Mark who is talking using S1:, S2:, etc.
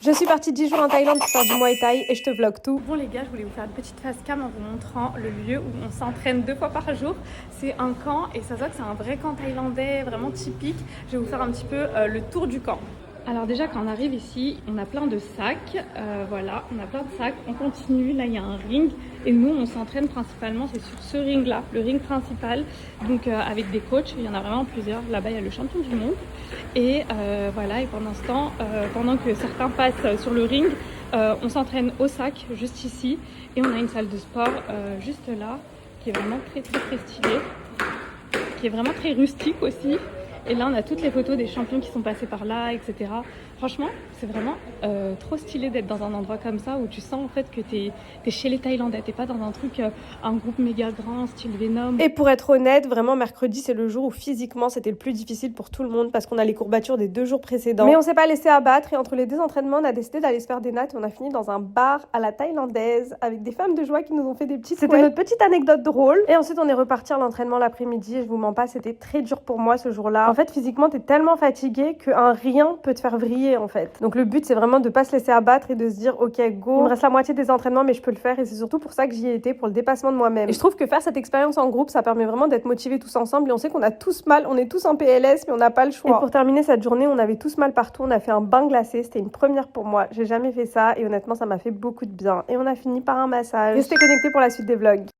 S1: Je suis partie 10 jours en Thaïlande pour faire du Muay Thai et je te vlog tout.
S2: Bon les gars, je voulais vous faire une petite face cam en vous montrant le lieu où on s'entraîne 2 fois par jour. C'est un camp et ça se voit que c'est un vrai camp thaïlandais, vraiment typique. Je vais vous faire un petit peu le tour du camp. Alors déjà quand on arrive ici, on a plein de sacs, voilà, on a plein de sacs, on continue, là il y a un ring et nous on s'entraîne principalement, c'est sur ce ring là, le ring principal, donc avec des coachs, il y en a vraiment plusieurs, là-bas il y a le champion du monde et voilà, et pendant ce temps, pendant que certains passent sur le ring, on s'entraîne au sac juste ici et on a une salle de sport juste là qui est vraiment très stylée, qui est vraiment très rustique aussi. Et là, on a toutes les photos des champions qui sont passés par là, etc. Franchement, c'est vraiment trop stylé d'être dans un endroit comme ça où tu sens en fait que t'es chez les Thaïlandais. T'es pas dans un truc, un groupe méga grand, style Venom.
S1: Et pour être honnête, vraiment mercredi c'est le jour où physiquement c'était le plus difficile pour tout le monde parce qu'on a les courbatures des 2 jours précédents. Mais on s'est pas laissé abattre et entre les 2 entraînements, on a décidé d'aller se faire des nattes et on a fini dans un bar à la thaïlandaise avec des femmes de joie qui nous ont fait des petites. C'était notre petite anecdote drôle. Et ensuite on est reparti à l'entraînement l'après-midi et je vous mens pas, c'était très dur pour moi ce jour-là. En fait, physiquement, t'es tellement fatigué qu'un rien peut te faire vriller en fait. Donc le but c'est vraiment de pas se laisser abattre et de se dire ok go, il me reste la moitié des entraînements mais je peux le faire et c'est surtout pour ça que j'y ai été, pour le dépassement de moi-même. Et je trouve que faire cette expérience en groupe ça permet vraiment d'être motivés tous ensemble et on sait qu'on a tous mal, on est tous en PLS mais on n'a pas le choix. Et pour terminer cette journée on avait tous mal partout, on a fait un bain glacé, c'était une première pour moi, j'ai jamais fait ça et honnêtement ça m'a fait beaucoup de bien et on a fini par un massage. Restez connectés pour la suite des vlogs.